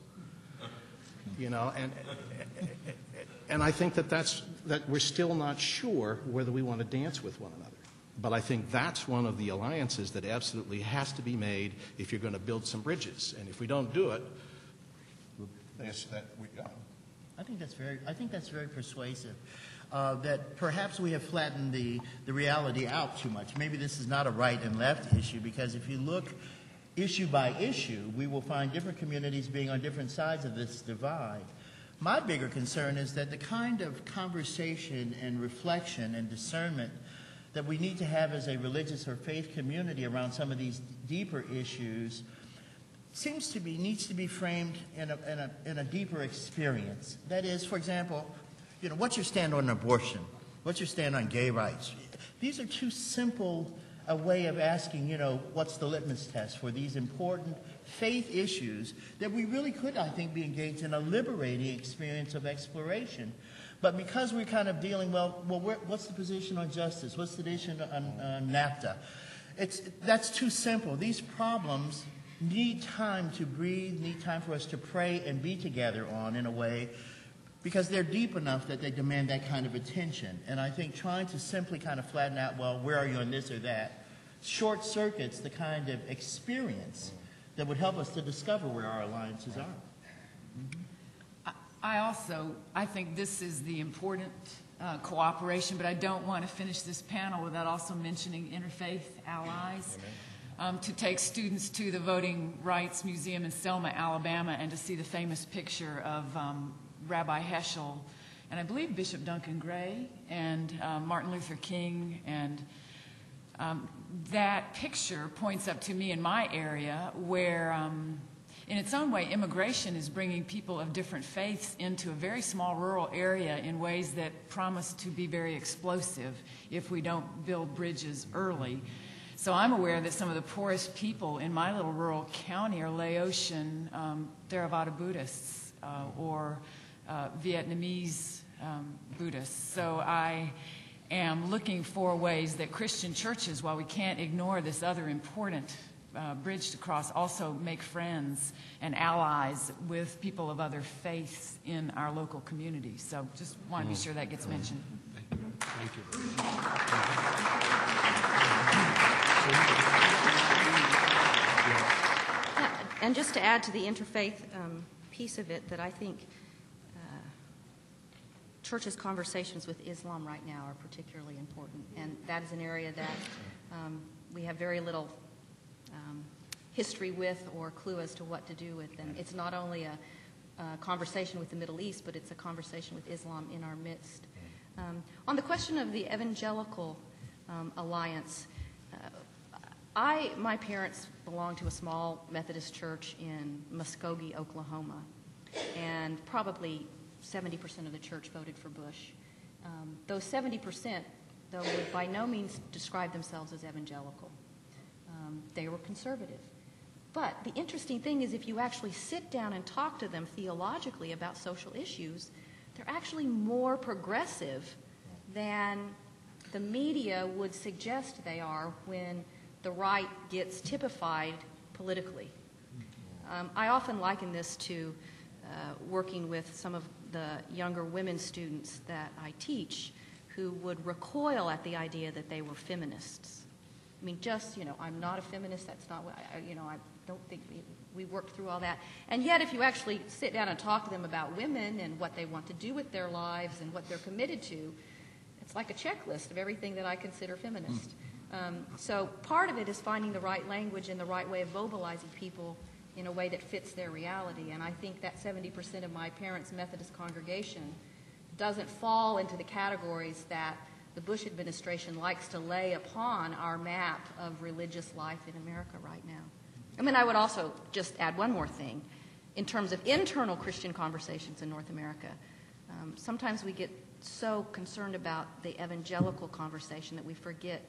And I think that we're still not sure whether we want to dance with one another. But I think that's one of the alliances that absolutely has to be made if you're going to build some bridges. And if we don't do it, I think that's very persuasive. That perhaps we have flattened the reality out too much. Maybe this is not a right and left issue, because if you look issue by issue, we will find different communities being on different sides of this divide. My bigger concern is that the kind of conversation and reflection and discernment that we need to have as a religious or faith community around some of these deeper issues needs to be framed in a deeper experience. That is, for example, what's your stand on abortion? What's your stand on gay rights? These are too simple a way of asking, what's the litmus test for these important faith issues that we really could, I think, be engaged in a liberating experience of exploration. But because we're kind of dealing, what's the position on justice? What's the position on NAFTA? That's too simple. These problems need time to breathe, need time for us to pray and be together on in a way, because they're deep enough that they demand that kind of attention. And I think trying to simply kind of flatten out, where are you on this or that, short circuits the kind of experience that would help us to discover where our alliances are. Mm-hmm. I think this is the important cooperation, but I don't want to finish this panel without also mentioning interfaith allies. To take students to the Voting Rights Museum in Selma, Alabama, and to see the famous picture of Rabbi Heschel, and I believe Bishop Duncan Gray, and Martin Luther King, and that picture points up to me in my area where, in its own way, immigration is bringing people of different faiths into a very small rural area in ways that promise to be very explosive if we don't build bridges early. So I'm aware that some of the poorest people in my little rural county are Laotian Theravada Buddhists or Vietnamese Buddhists. So I am looking for ways that Christian churches, while we can't ignore this other important bridge to cross, also make friends and allies with people of other faiths in our local community. So just want to be sure that gets mentioned. Thank you. And just to add to the interfaith piece of it, that I think churches' conversations with Islam right now are particularly important, and that is an area that we have very little history with or clue as to what to do with. And it's not only a conversation with the Middle East, but it's a conversation with Islam in our midst. On the question of the Evangelical Alliance, my parents belonged to a small Methodist church in Muskogee, Oklahoma, and probably 70% of the church voted for Bush. Those 70%, though, would by no means describe themselves as evangelical. They were conservative. But the interesting thing is, if you actually sit down and talk to them theologically about social issues, they're actually more progressive than the media would suggest they are when the right gets typified politically. I often liken this to working with some of the younger women students that I teach who would recoil at the idea that they were feminists. I mean, I'm not a feminist, that's not what, I don't think we worked through all that. And yet, if you actually sit down and talk to them about women and what they want to do with their lives and what they're committed to, it's like a checklist of everything that I consider feminist. So part of it is finding the right language and the right way of mobilizing people in a way that fits their reality. And I think that 70% of my parents' Methodist congregation doesn't fall into the categories that the Bush administration likes to lay upon our map of religious life in America right now. I mean, I would also just add one more thing. In terms of internal Christian conversations in North America, sometimes we get so concerned about the evangelical conversation that we forget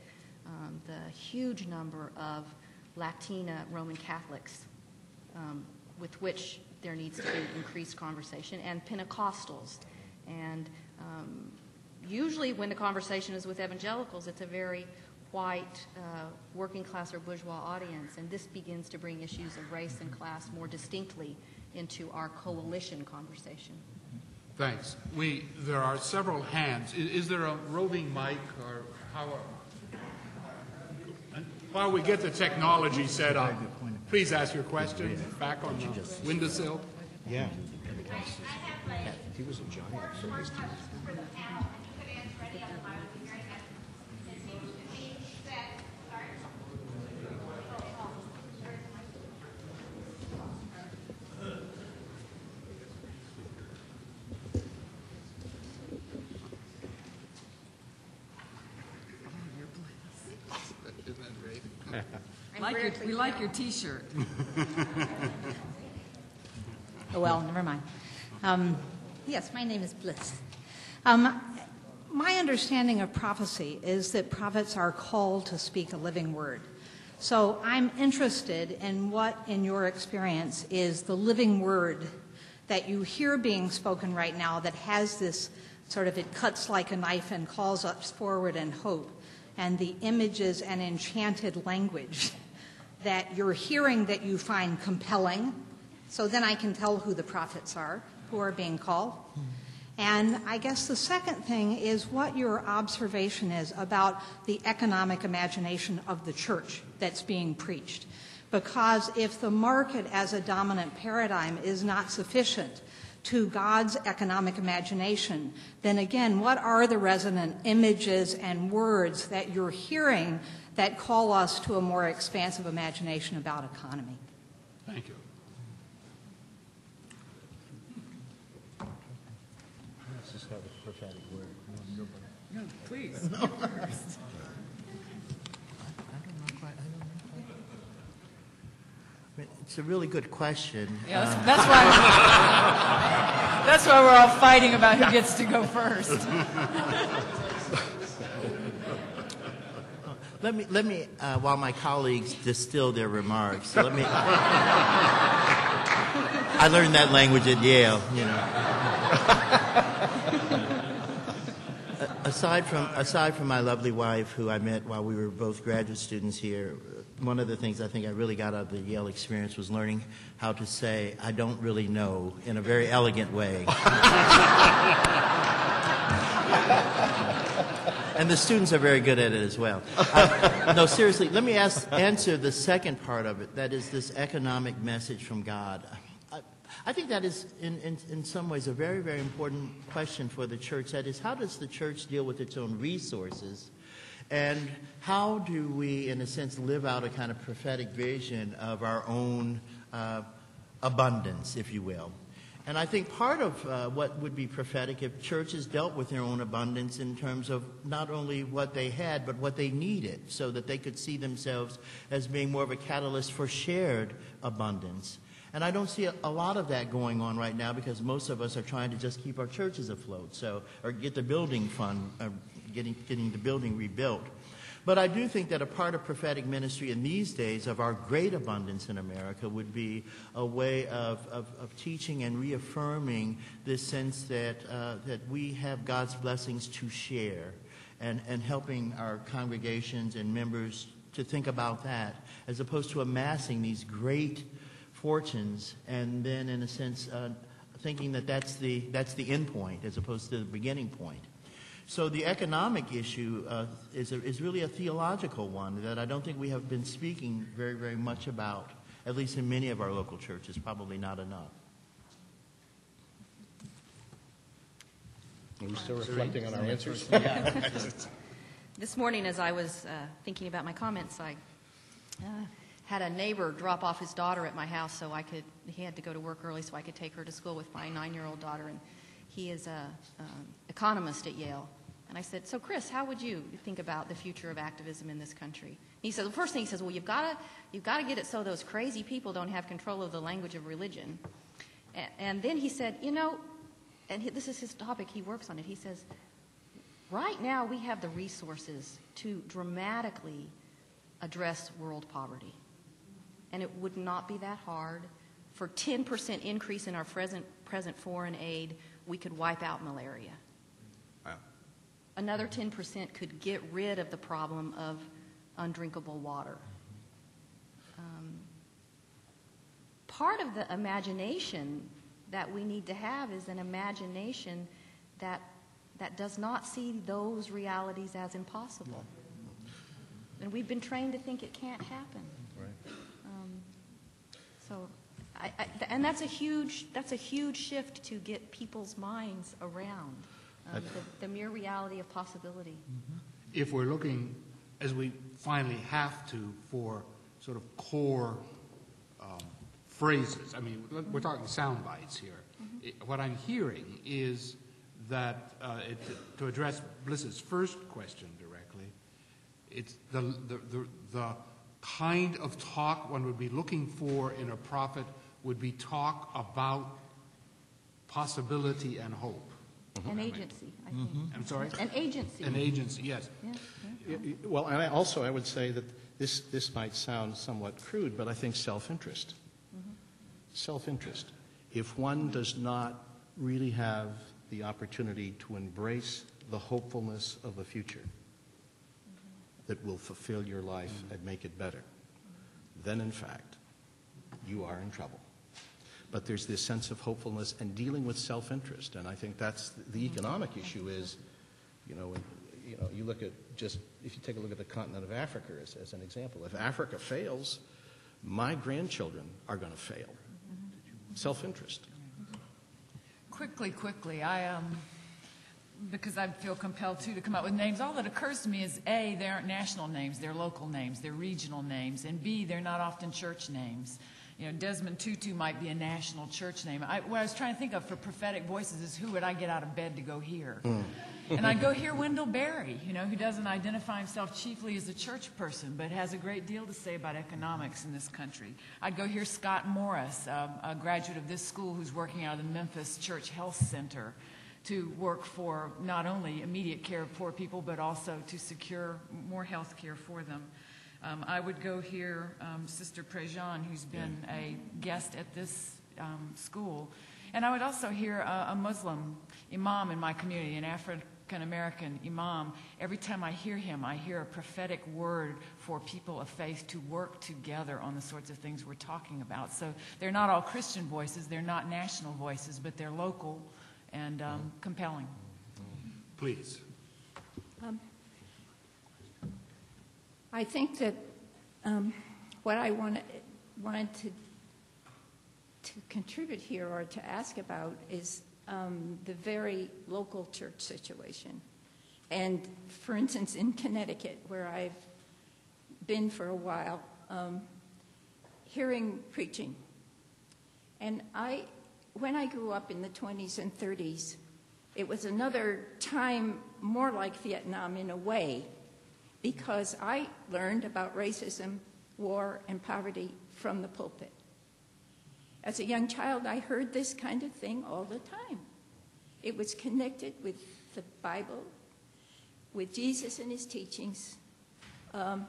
the huge number of Latina Roman Catholics with which there needs to be increased conversation, and Pentecostals. And usually when the conversation is with evangelicals, it's a very white, working class or bourgeois audience, and this begins to bring issues of race and class more distinctly into our coalition conversation. Thanks. There are several hands. Is there a roving mic, or how? While we get the technology set up, please ask your question back on the windowsill. Yeah. He was a giant for his time. We like your T-shirt. Oh, well, never mind. Yes, my name is Bliss. My understanding of prophecy is that prophets are called to speak a living word. So I'm interested in what, in your experience, is the living word that you hear being spoken right now that has this sort of, it cuts like a knife and calls us forward in hope, and the images and enchanted language that you're hearing that you find compelling. So then I can tell who the prophets are who are being called. And I guess the second thing is what your observation is about the economic imagination of the church that's being preached. Because if the market as a dominant paradigm is not sufficient to God's economic imagination, then again, what are the resonant images and words that you're hearing that call us to a more expansive imagination about economy? Thank you. Let's just have a prophetic word. No, please. No. I don't know quite. I mean, it's a really good question. Yeah, that's why we're all fighting about who gets to go first. Let me, while my colleagues distill their remarks, I learned that language at Yale, you know. Aside from my lovely wife, who I met while we were both graduate students here, one of the things I think I really got out of the Yale experience was learning how to say, I don't really know, in a very elegant way. And the students are very good at it as well. No, seriously, let me answer the second part of it. That is this economic message from God. I think that is, in some ways, a very, very important question for the church. That is, how does the church deal with its own resources? And how do we, in a sense, live out a kind of prophetic vision of our own abundance, if you will? And I think part of what would be prophetic if churches dealt with their own abundance in terms of not only what they had, but what they needed, so that they could see themselves as being more of a catalyst for shared abundance. And I don't see a lot of that going on right now because most of us are trying to just keep our churches afloat, or get the building fund, getting the building rebuilt. But I do think that a part of prophetic ministry in these days of our great abundance in America would be a way of teaching and reaffirming this sense that we have God's blessings to share, and helping our congregations and members to think about that, as opposed to amassing these great fortunes and then, in a sense, thinking that that's the end point as opposed to the beginning point. So the economic issue is really a theological one that I don't think we have been speaking very, very much about, at least in many of our local churches, probably not enough. Are we still reflecting on our answers? This morning, as I was thinking about my comments, I had a neighbor drop off his daughter at my house he had to go to work early so I could take her to school with my 9-year-old daughter, and he is an economist at Yale. And I said, so Chris, how would you think about the future of activism in this country? He said, the first thing he says, well, you've got to get it so those crazy people don't have control of the language of religion. And then he said, and this is his topic, he works on it, he says, right now we have the resources to dramatically address world poverty. And it would not be that hard. For 10% increase in our present foreign aid, we could wipe out malaria. Wow. Another 10% could get rid of the problem of undrinkable water. Part of the imagination that we need to have is an imagination that does not see those realities as impossible. And we've been trained to think it can't happen. Right. And that's a huge shift to get people's minds around the mere reality of possibility. If we're looking, as we finally have to, for sort of core phrases, I mean, we're talking sound bites here. What I'm hearing is that, to address Bliss's first question directly, it's the kind of talk one would be looking for in a prophet would be talk about possibility and hope. An agency, I think. I'm sorry? An agency. An agency, yes. Yeah. Well, and I would say that this might sound somewhat crude, but I think self-interest. Self-interest. If one does not really have the opportunity to embrace the hopefulness of the future that will fulfill your life and make it better, then in fact, you are in trouble. But there's this sense of hopefulness and dealing with self-interest, and I think that's the economic issue is, you look at if you take a look at the continent of Africa as an example, if Africa fails, my grandchildren are going to fail. Self-interest. Quickly, because I feel compelled to come up with names, all that occurs to me is A, they aren't national names, they're local names, they're regional names, and B, they're not often church names. Desmond Tutu might be a national church name. What I was trying to think of for prophetic voices is who would I get out of bed to go hear? And I'd go hear Wendell Berry, who doesn't identify himself chiefly as a church person, but has a great deal to say about economics in this country. I'd go hear Scott Morris, a graduate of this school who's working out of the Memphis Church Health Center, to work for not only immediate care of poor people, but also to secure more health care for them. I would go hear Sister Prejean, who's been a guest at this school. And I would also hear a Muslim imam in my community, an African-American imam, every time I hear him, I hear a prophetic word for people of faith to work together on the sorts of things we're talking about. So they're not all Christian voices, they're not national voices, but they're local and compelling. Please. I think that what I wanted to contribute here or to ask about is the very local church situation. And for instance, in Connecticut, where I've been for a while, hearing preaching. And when I grew up in the 20s and 30s, it was another time more like Vietnam in a way, because I learned about racism, war, and poverty from the pulpit. As a young child, I heard this kind of thing all the time. It was connected with the Bible, with Jesus and his teachings. And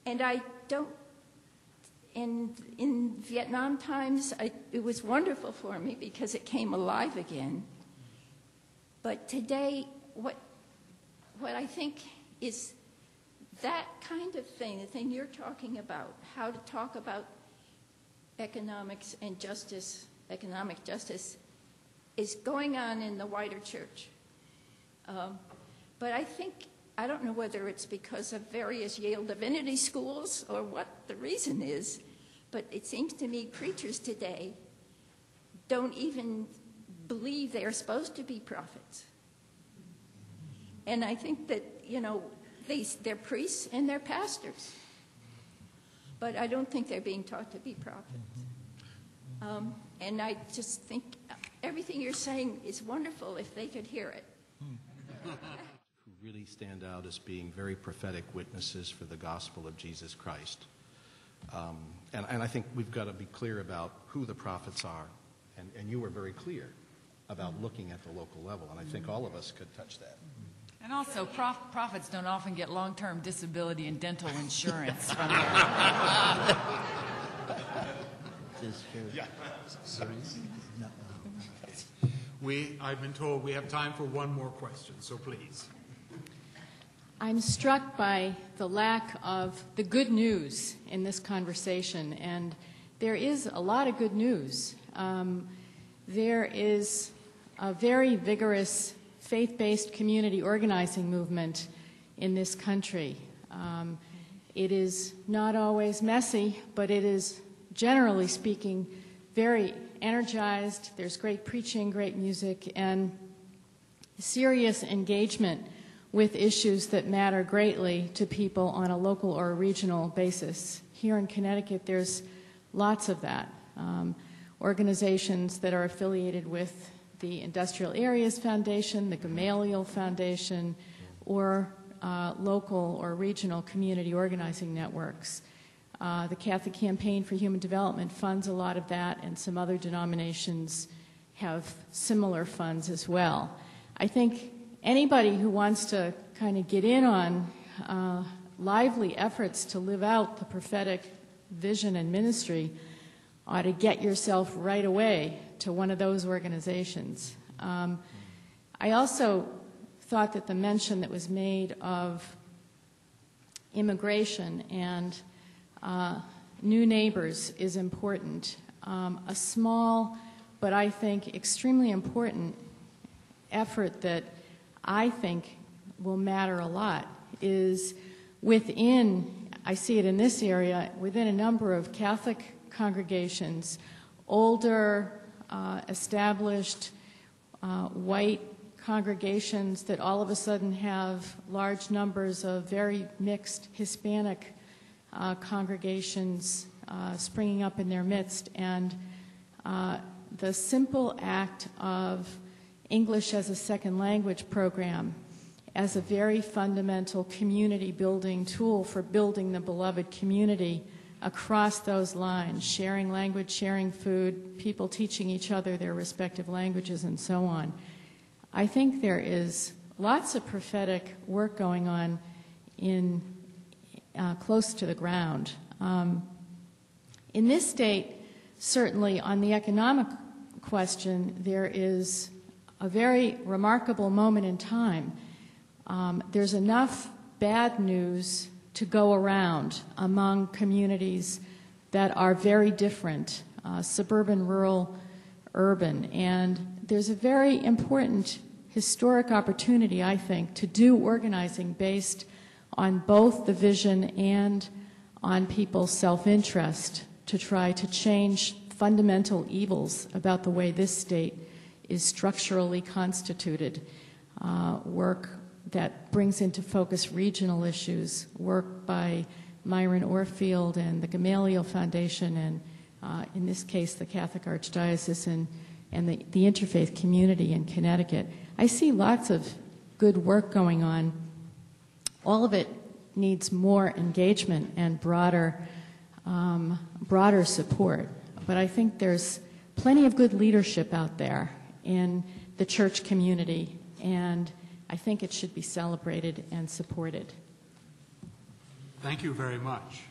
I don't, in Vietnam times, it was wonderful for me because it came alive again. But today, what I think is that kind of thing, the thing you're talking about, how to talk about economics and justice, economic justice, is going on in the wider church. But I don't know whether it's because of various Yale divinity schools or what the reason is, but it seems to me preachers today don't even believe they're supposed to be prophets. And I think that, they're priests and they're pastors. But I don't think they're being taught to be prophets. And I just think everything you're saying is wonderful if they could hear it. Who really stand out as being very prophetic witnesses for the gospel of Jesus Christ. And I think we've got to be clear about who the prophets are. And you were very clear about looking at the local level. And I think all of us could touch that. And also, prophets don't often get long-term disability and dental insurance from I've been told we have time for one more question, so please. I'm struck by the lack of the good news in this conversation, and there is a lot of good news. There is a very vigorous faith-based community organizing movement in this country. It is not always messy, but it is, generally speaking, very energized. There's great preaching, great music, and serious engagement with issues that matter greatly to people on a local or a regional basis. Here in Connecticut, there's lots of that. Organizations that are affiliated with the Industrial Areas Foundation, the Gamaliel Foundation, or local or regional community organizing networks. The Catholic Campaign for Human Development funds a lot of that, and some other denominations have similar funds as well. I think anybody who wants to kind of get in on lively efforts to live out the prophetic vision and ministry ought to get yourself right away to one of those organizations. I also thought that the mention that was made of immigration and new neighbors is important. A small, but I think extremely important effort that I think will matter a lot is within, I see it in this area, within a number of Catholic congregations, older, established, white congregations that all of a sudden have large numbers of very mixed Hispanic congregations springing up in their midst. And the simple act of English as a second language program as a very fundamental community building tool for building the beloved community across those lines, sharing language, sharing food, people teaching each other their respective languages, and so on. I think there is lots of prophetic work going on in close to the ground. In this state, certainly on the economic question, there is a very remarkable moment in time. There's enough bad news to go around among communities that are very different, suburban, rural, urban, and there's a very important historic opportunity, I think, to do organizing based on both the vision and on people's self-interest to try to change fundamental evils about the way this state is structurally constituted. Work that brings into focus regional issues, work by Myron Orfield and the Gamaliel Foundation, and in this case the Catholic Archdiocese and the Interfaith community in Connecticut. I see lots of good work going on. All of it needs more engagement and broader support. But I think there's plenty of good leadership out there in the church community, and I think it should be celebrated and supported. Thank you very much.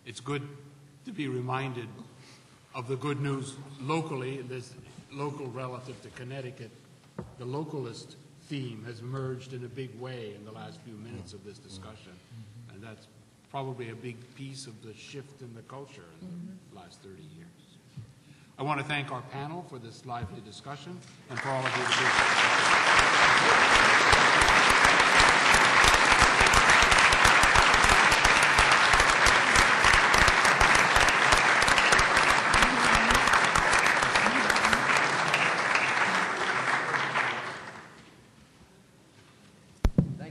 It's good to be reminded of the good news locally, this local relative to Connecticut. The localist theme has emerged in a big way in the last few minutes of this discussion, and that's probably a big piece of the shift in the culture in the last 30 years. I want to thank our panel for this lively discussion and for all of you to be.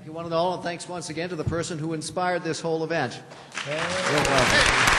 One and all, and thanks once again to the person who inspired this whole event. You're welcome.